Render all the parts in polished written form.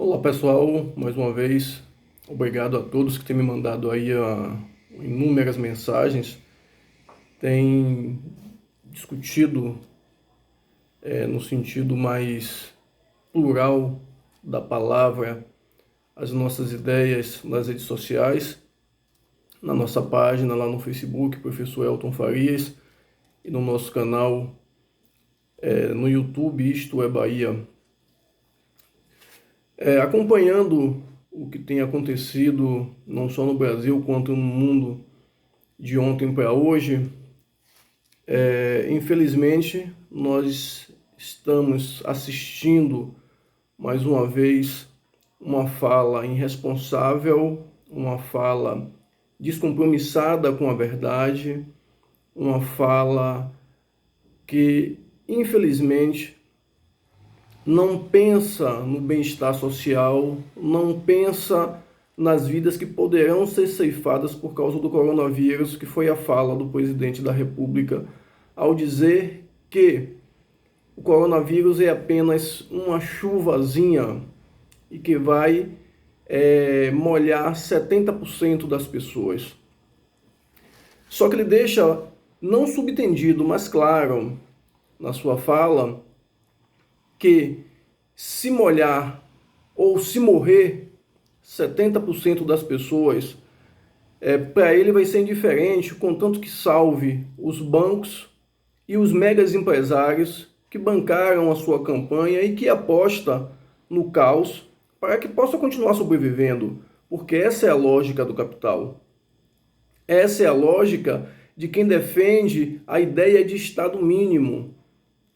Olá pessoal, mais uma vez, obrigado a todos que têm me mandado aí inúmeras mensagens, têm discutido no sentido mais plural da palavra as nossas ideias nas redes sociais, na nossa página lá no Facebook, Professor Elton Farias, e no nosso canal no YouTube, Isto é Bahia. Acompanhando o que tem acontecido não só no Brasil quanto no mundo de ontem para hoje, infelizmente nós estamos assistindo mais uma vez uma fala irresponsável, uma fala descompromissada com a verdade, uma fala que infelizmente não pensa no bem-estar social, não pensa nas vidas que poderão ser ceifadas por causa do coronavírus, que foi a fala do presidente da República ao dizer que o coronavírus é apenas uma chuvazinha e que vai molhar 70% das pessoas. Só que ele deixa não subentendido, mas claro, na sua fala, que se molhar ou se morrer 70% das pessoas, para ele vai ser indiferente, contanto que salve os bancos e os megas empresários que bancaram a sua campanha e que aposta no caos para que possa continuar sobrevivendo, porque essa é a lógica do capital. Essa é a lógica de quem defende a ideia de Estado mínimo,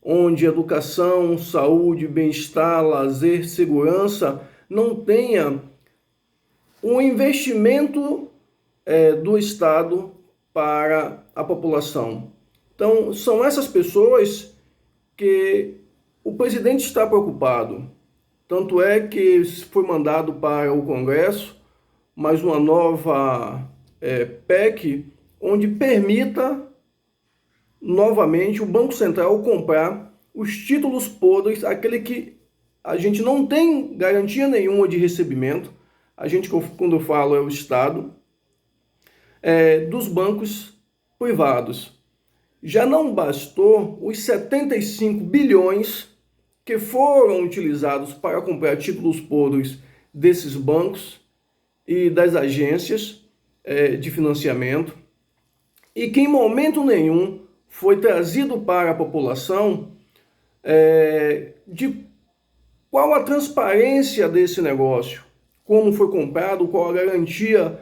onde educação, saúde, bem-estar, lazer, segurança não tenha um investimento do Estado para a população. Então, são essas pessoas que o presidente está preocupado. Tanto é que foi mandado para o Congresso mais uma nova PEC, onde permita novamente o Banco Central comprar os títulos podres, aquele que a gente não tem garantia nenhuma de recebimento, a gente, quando eu falo, é o Estado, dos bancos privados. Já não bastou os 75 bilhões que foram utilizados para comprar títulos podres desses bancos e das agências de financiamento, e que em momento nenhum foi trazido para a população de qual a transparência desse negócio, como foi comprado, qual a garantia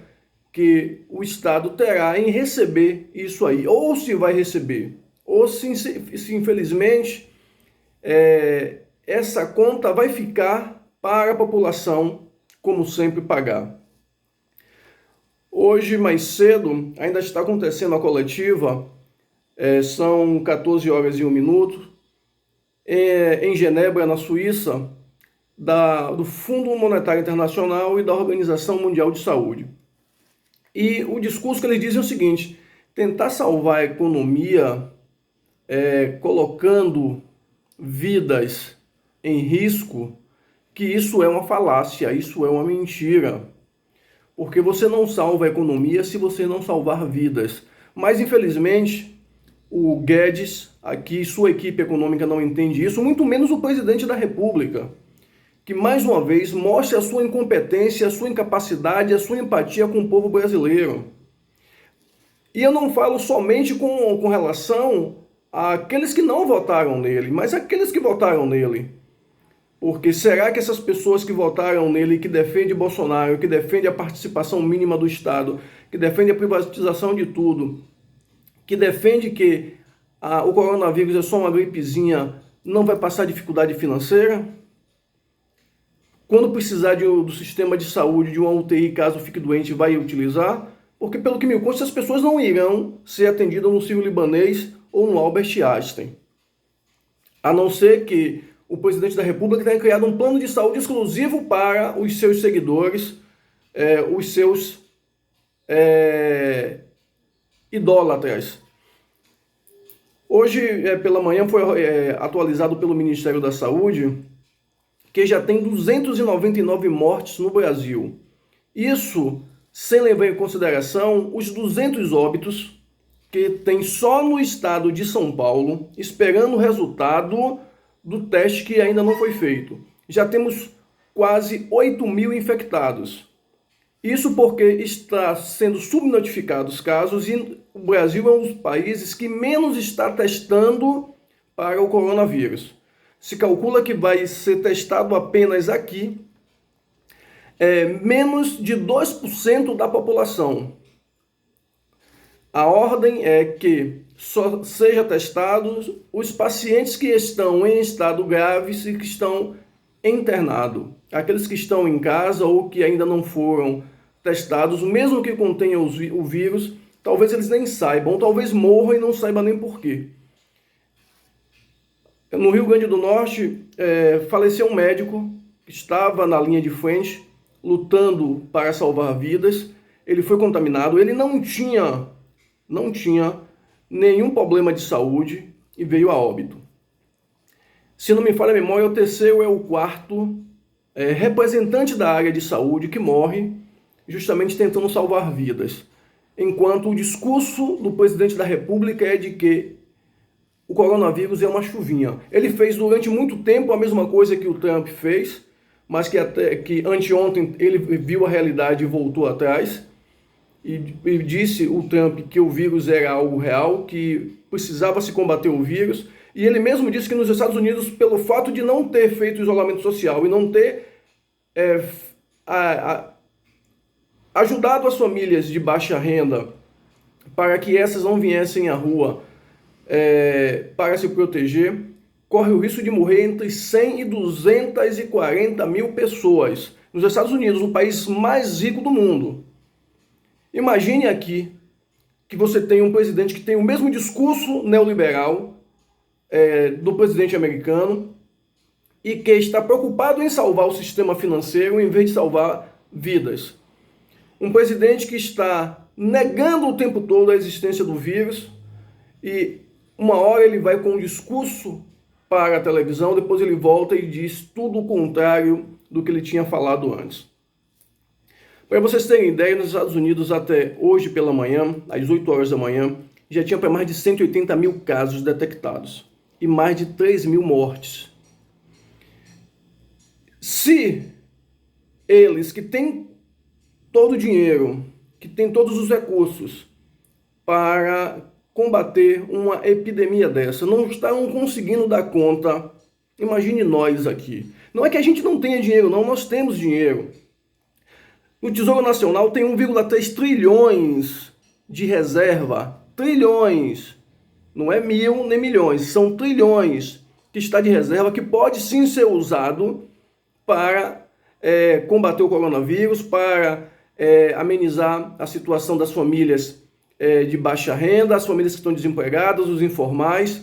que o Estado terá em receber isso aí, ou se vai receber, ou se infelizmente essa conta vai ficar para a população, como sempre, pagar. Hoje, mais cedo, ainda está acontecendo a coletiva, são 14 horas e 1 minuto, em Genebra, na Suíça, do Fundo Monetário Internacional e da Organização Mundial de Saúde. E o discurso que eles dizem é o seguinte: tentar salvar a economia colocando vidas em risco, que isso é uma falácia, isso é uma mentira. Porque você não salva a economia se você não salvar vidas. Mas, infelizmente, o Guedes, aqui, sua equipe econômica não entende isso, muito menos o presidente da República, que mais uma vez mostra a sua incompetência, a sua incapacidade, a sua empatia com o povo brasileiro. E eu não falo somente com relação àqueles que não votaram nele, mas àqueles que votaram nele. Porque será que essas pessoas que votaram nele, que defendem Bolsonaro, que defendem a participação mínima do Estado, que defendem a privatização de tudo, que defende que o coronavírus é só uma gripezinha, não vai passar dificuldade financeira? Quando precisar do sistema de saúde, de uma UTI, caso fique doente, vai utilizar? Porque, pelo que me consta, as pessoas não irão ser atendidas no Sírio-Libanês ou no Albert Einstein. A não ser que o presidente da República tenha criado um plano de saúde exclusivo para os seus seguidores, os seus idólatras. Hoje, pela manhã, foi atualizado pelo Ministério da Saúde que já tem 299 mortes no Brasil. Isso sem levar em consideração os 200 óbitos que tem só no estado de São Paulo, esperando o resultado do teste que ainda não foi feito. Já temos quase 8.000 infectados. Isso porque está sendo subnotificados casos e o Brasil é um dos países que menos está testando para o coronavírus. Se calcula que vai ser testado apenas aqui menos de 2% da população. A ordem é que só seja testados os pacientes que estão em estado grave e que estão internados. Aqueles que estão em casa ou que ainda não foram testados, mesmo que contenham o vírus, talvez eles nem saibam, ou talvez morram e não saibam nem por quê. No Rio Grande do Norte, faleceu um médico que estava na linha de frente, lutando para salvar vidas. Ele foi contaminado, ele não tinha nenhum problema de saúde e veio a óbito. Se não me falha a memória, o terceiro é o quarto representante da área de saúde que morre justamente tentando salvar vidas. Enquanto o discurso do presidente da República é de que o coronavírus é uma chuvinha. Ele fez durante muito tempo a mesma coisa que o Trump fez, mas que anteontem ele viu a realidade e voltou atrás. E disse o Trump que o vírus era algo real, que precisava se combater o vírus. E ele mesmo disse que nos Estados Unidos, pelo fato de não ter feito isolamento social e não ter ajudado as famílias de baixa renda para que essas não viessem à rua para se proteger, corre o risco de morrer entre 100 e 240 mil pessoas nos Estados Unidos, o país mais rico do mundo. Imagine aqui que você tem um presidente que tem o mesmo discurso neoliberal do presidente americano e que está preocupado em salvar o sistema financeiro em vez de salvar vidas. Um presidente que está negando o tempo todo a existência do vírus e uma hora ele vai com um discurso para a televisão, depois ele volta e diz tudo o contrário do que ele tinha falado antes. Para vocês terem ideia, nos Estados Unidos até hoje pela manhã, às 8 horas da manhã, já tinha para mais de 180 mil casos detectados e mais de 3 mil mortes. Se eles que têm todo o dinheiro, que têm todos os recursos para combater uma epidemia dessa, não estão conseguindo dar conta, imagine nós aqui. Não é que a gente não tenha dinheiro, não, nós temos dinheiro. O Tesouro Nacional tem 1,3 trilhões de reserva. Trilhões. Não é mil nem milhões, são trilhões que está de reserva, que pode sim ser usado para combater o coronavírus, para amenizar a situação das famílias de baixa renda, as famílias que estão desempregadas, os informais,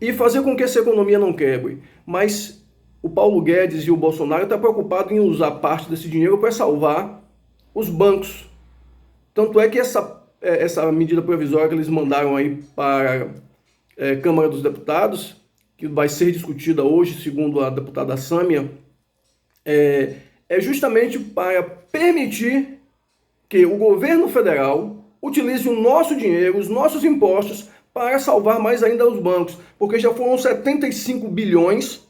e fazer com que essa economia não quebre. Mas o Paulo Guedes e o Bolsonaro estão preocupados em usar parte desse dinheiro para salvar os bancos. Tanto é que essa medida provisória que eles mandaram aí para a Câmara dos Deputados, que vai ser discutida hoje, segundo a deputada Sâmia, é justamente para permitir que o governo federal utilize o nosso dinheiro, os nossos impostos, para salvar mais ainda os bancos, porque já foram 75 bilhões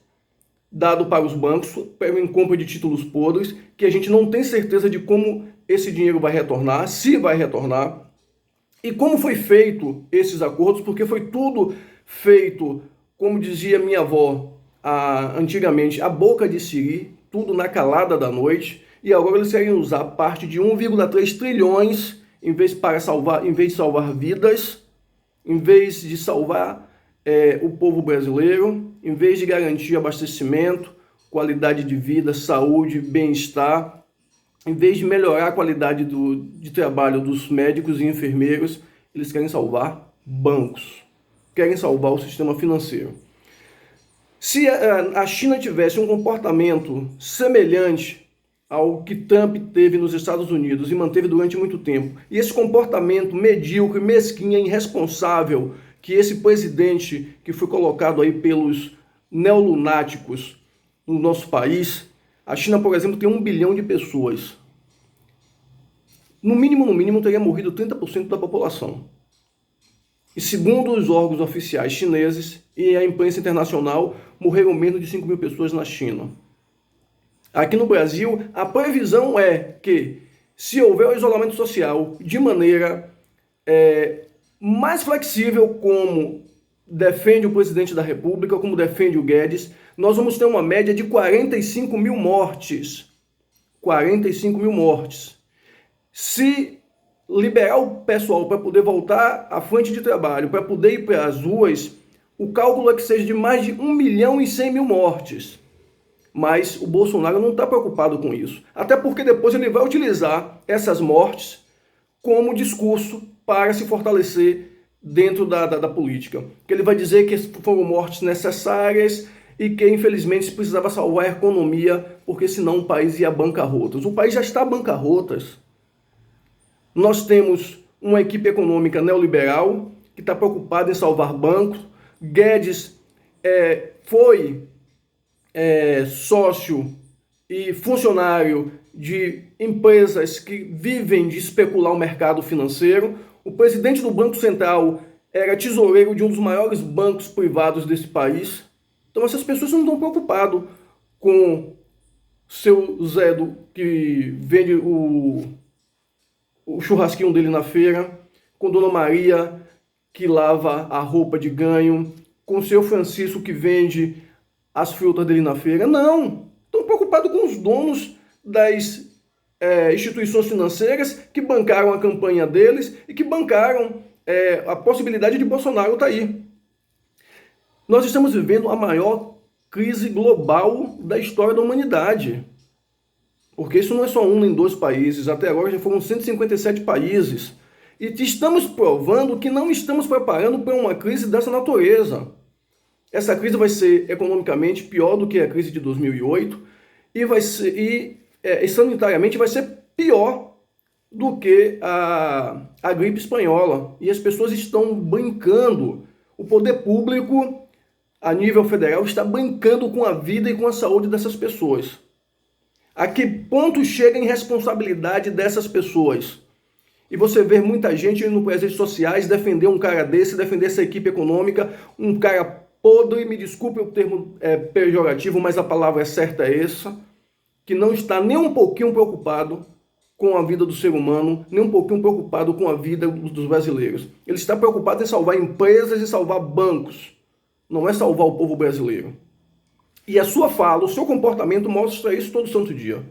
dado para os bancos em compra de títulos podres, que a gente não tem certeza de como esse dinheiro vai retornar, se vai retornar, e como foi feito esses acordos, porque foi tudo feito, como dizia minha avó antigamente, a boca de siri, tudo na calada da noite, e agora eles querem usar parte de 1,3 trilhões em vez de salvar vidas, em vez de salvar o povo brasileiro, em vez de garantir abastecimento, qualidade de vida, saúde, bem-estar, em vez de melhorar a qualidade de trabalho dos médicos e enfermeiros, eles querem salvar bancos, querem salvar o sistema financeiro. Se a China tivesse um comportamento semelhante ao que Trump teve nos Estados Unidos e manteve durante muito tempo, e esse comportamento medíocre, mesquinho, irresponsável que esse presidente que foi colocado aí pelos neolunáticos no nosso país, a China, por exemplo, tem 1 bilhão de pessoas. No mínimo, teria morrido 30% da população. E segundo os órgãos oficiais chineses e a imprensa internacional, morreram menos de 5 mil pessoas na China. Aqui no Brasil, a previsão é que, se houver o isolamento social de maneira mais flexível, como defende o presidente da República, como defende o Guedes, nós vamos ter uma média de 45 mil mortes. 45 mil mortes. Se liberar o pessoal para poder voltar à frente de trabalho, para poder ir para as ruas, o cálculo é que seja de mais de 1.100.000 mortes. Mas o Bolsonaro não está preocupado com isso. Até porque depois ele vai utilizar essas mortes como discurso para se fortalecer dentro da política. Que ele vai dizer que foram mortes necessárias e que, infelizmente, se precisava salvar a economia, porque senão o país ia à bancarrotas. O país já está à bancarrotas. Nós temos uma equipe econômica neoliberal que está preocupada em salvar bancos. Guedes foi sócio e funcionário de empresas que vivem de especular o mercado financeiro. O presidente do Banco Central era tesoureiro de um dos maiores bancos privados desse país. Então essas pessoas não estão preocupadas com seu Zé que vende o churrasquinho dele na feira, com Dona Maria que lava a roupa de ganho, com o seu Francisco que vende as frutas dele na feira. Não! Estão preocupados com os donos das instituições financeiras que bancaram a campanha deles e que bancaram a possibilidade de Bolsonaro estar aí. Nós estamos vivendo a maior crise global da história da humanidade. Porque isso não é só um nem dois países, até agora já foram 157 países. E estamos provando que não estamos preparando para uma crise dessa natureza. Essa crise vai ser economicamente pior do que a crise de 2008 e sanitariamente vai ser pior do que a gripe espanhola. E as pessoas estão brincando. O poder público, a nível federal, está brincando com a vida e com a saúde dessas pessoas. A que ponto chega a irresponsabilidade dessas pessoas? E você vê muita gente indo para as redes sociais defender um cara desse, defender essa equipe econômica, um cara podre, me desculpe o termo pejorativo, mas a palavra certa é essa, que não está nem um pouquinho preocupado com a vida do ser humano, nem um pouquinho preocupado com a vida dos brasileiros. Ele está preocupado em salvar empresas e salvar bancos, não é salvar o povo brasileiro. E a sua fala, o seu comportamento mostra isso todo santo dia.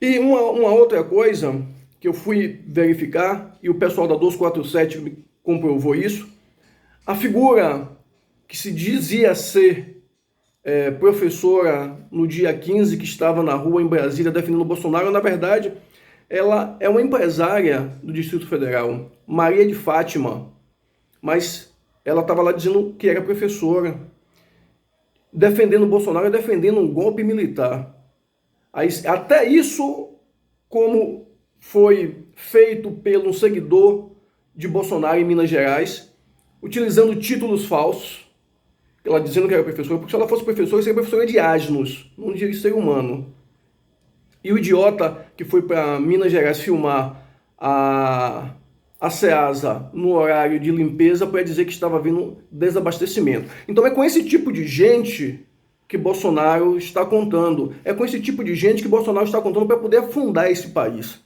E uma outra coisa que eu fui verificar, e o pessoal da 247 comprovou isso, a figura que se dizia ser professora no dia 15, que estava na rua em Brasília defendendo o Bolsonaro, na verdade, ela é uma empresária do Distrito Federal, Maria de Fátima, mas ela estava lá dizendo que era professora, defendendo o Bolsonaro e defendendo um golpe militar. Até isso, como foi feito pelo um seguidor de Bolsonaro em Minas Gerais, utilizando títulos falsos, ela dizendo que era professora, porque se ela fosse professora, seria professora de asnos, não de ser humano. E o idiota que foi para Minas Gerais filmar a Ceasa no horário de limpeza para dizer que estava vindo desabastecimento. Então é com esse tipo de gente que Bolsonaro está contando. É com esse tipo de gente que Bolsonaro está contando para poder afundar esse país.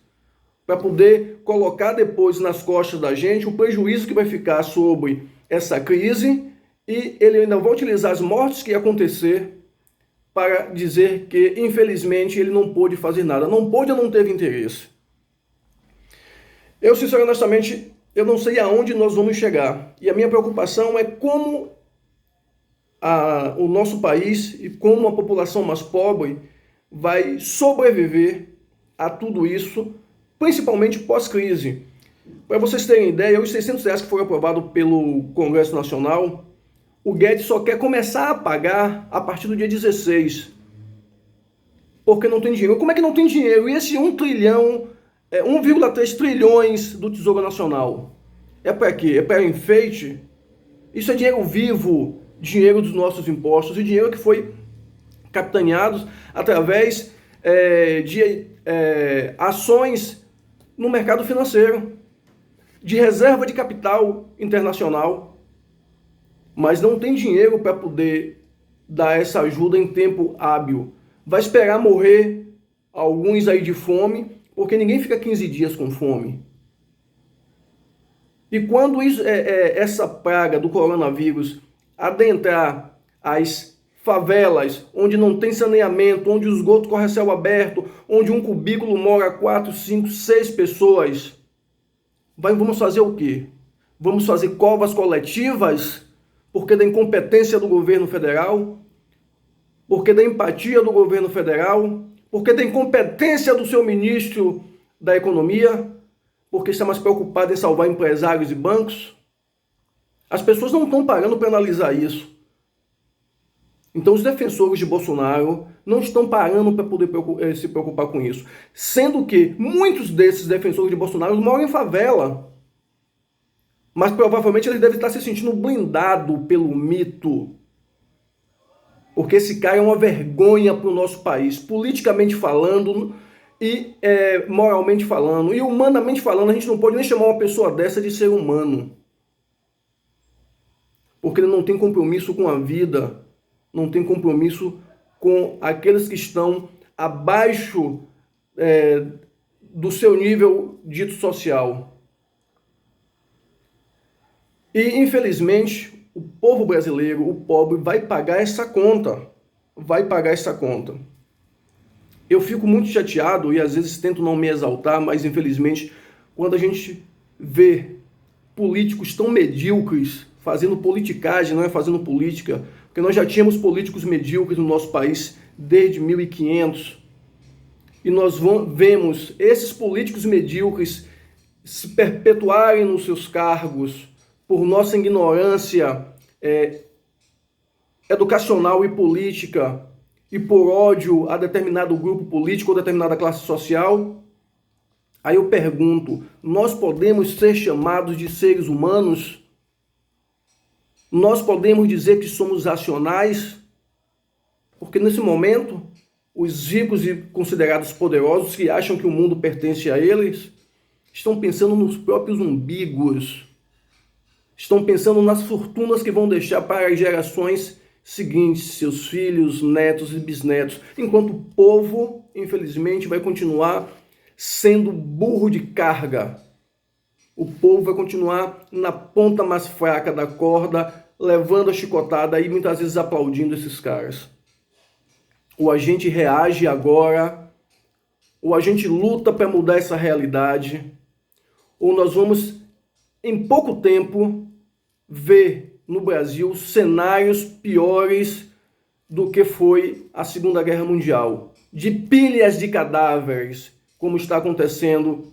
Para poder colocar depois nas costas da gente o prejuízo que vai ficar sobre essa crise, e ele ainda vai utilizar as mortes que ia acontecer para dizer que, infelizmente, ele não pôde fazer nada. Não pôde ou não teve interesse. Eu, sinceramente, eu não sei aonde nós vamos chegar. E a minha preocupação é como o nosso país e como a população mais pobre vai sobreviver a tudo isso, principalmente pós-crise. Para vocês terem ideia, os R$600 que foram aprovados pelo Congresso Nacional, o Guedes só quer começar a pagar a partir do dia 16. Porque não tem dinheiro. Como é que não tem dinheiro? E esse 1,3 trilhões do Tesouro Nacional? É para quê? É para enfeite? Isso é dinheiro vivo dinheiro dos nossos impostos e dinheiro que foi capitaneado através de ações no mercado financeiro, de reserva de capital internacional, mas não tem dinheiro para poder dar essa ajuda em tempo hábil. Vai esperar morrer alguns aí de fome, porque ninguém fica 15 dias com fome. E quando essa praga do coronavírus adentrar as favelas, onde não tem saneamento, onde o esgoto corre a céu aberto, onde um cubículo mora 4, 5, 6 pessoas, vamos fazer o quê? Vamos fazer covas coletivas? Porque da incompetência do governo federal? Porque da empatia do governo federal? Porque da incompetência do seu ministro da Economia? Porque está mais preocupado em salvar empresários e bancos? As pessoas não estão parando para analisar isso. Então os defensores de Bolsonaro não estão parando para poder se preocupar com isso. Sendo que muitos desses defensores de Bolsonaro moram em favela. Mas provavelmente eles devem estar se sentindo blindados pelo mito. Porque esse cara é uma vergonha para o nosso país, politicamente falando e moralmente falando. E humanamente falando, a gente não pode nem chamar uma pessoa dessa de ser humano. Porque ele não tem compromisso com a vida, não tem compromisso com aqueles que estão abaixo do seu nível dito social. E, infelizmente, o povo brasileiro, o pobre, vai pagar essa conta. Vai pagar essa conta. Eu fico muito chateado e às vezes tento não me exaltar, mas infelizmente, quando a gente vê políticos tão medíocres fazendo politicagem, não é fazendo política, porque nós já tínhamos políticos medíocres no nosso país desde 1500, e nós vemos esses políticos medíocres se perpetuarem nos seus cargos por nossa ignorância educacional e política e por ódio a determinado grupo político ou determinada classe social. Aí eu pergunto, nós podemos ser chamados de seres humanos? Nós podemos dizer que somos racionais? Porque nesse momento, os ricos e considerados poderosos que acham que o mundo pertence a eles, estão pensando nos próprios umbigos. Estão pensando nas fortunas que vão deixar para as gerações seguintes, seus filhos, netos e bisnetos. Enquanto o povo, infelizmente, vai continuar sendo burro de carga. O povo vai continuar na ponta mais fraca da corda, levando a chicotada e muitas vezes aplaudindo esses caras. Ou a gente reage agora, ou a gente luta para mudar essa realidade, ou nós vamos, em pouco tempo, ver no Brasil cenários piores do que foi a Segunda Guerra Mundial. De pilhas de cadáveres, como está acontecendo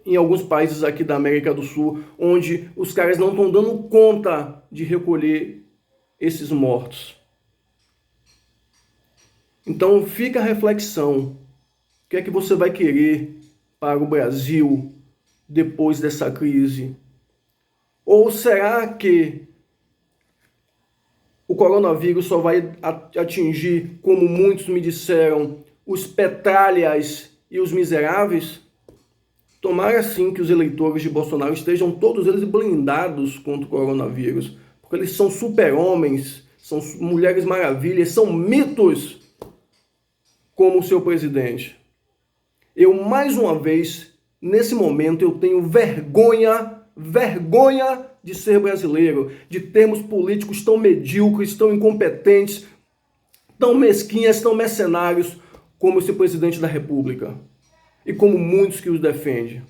em alguns países aqui da América do Sul, onde os caras não estão dando conta de recolher esses mortos. Então fica a reflexão. O que é que você vai querer para o Brasil depois dessa crise? Ou será que o coronavírus só vai atingir, como muitos me disseram, os petralhas e os miseráveis? Tomara sim que os eleitores de Bolsonaro estejam todos eles blindados contra o coronavírus, porque eles são super-homens, são mulheres maravilhas, são mitos como o seu presidente. Eu, mais uma vez, nesse momento, eu tenho vergonha de ser brasileiro, de termos políticos tão medíocres, tão incompetentes, tão mesquinhas, tão mercenários como esse presidente da República e como muitos que os defendem.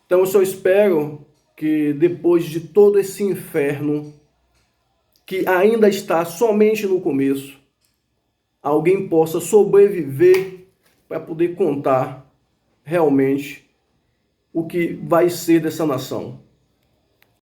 Então eu só espero que depois de todo esse inferno, que ainda está somente no começo, alguém possa sobreviver para poder contar realmente o que vai ser dessa nação.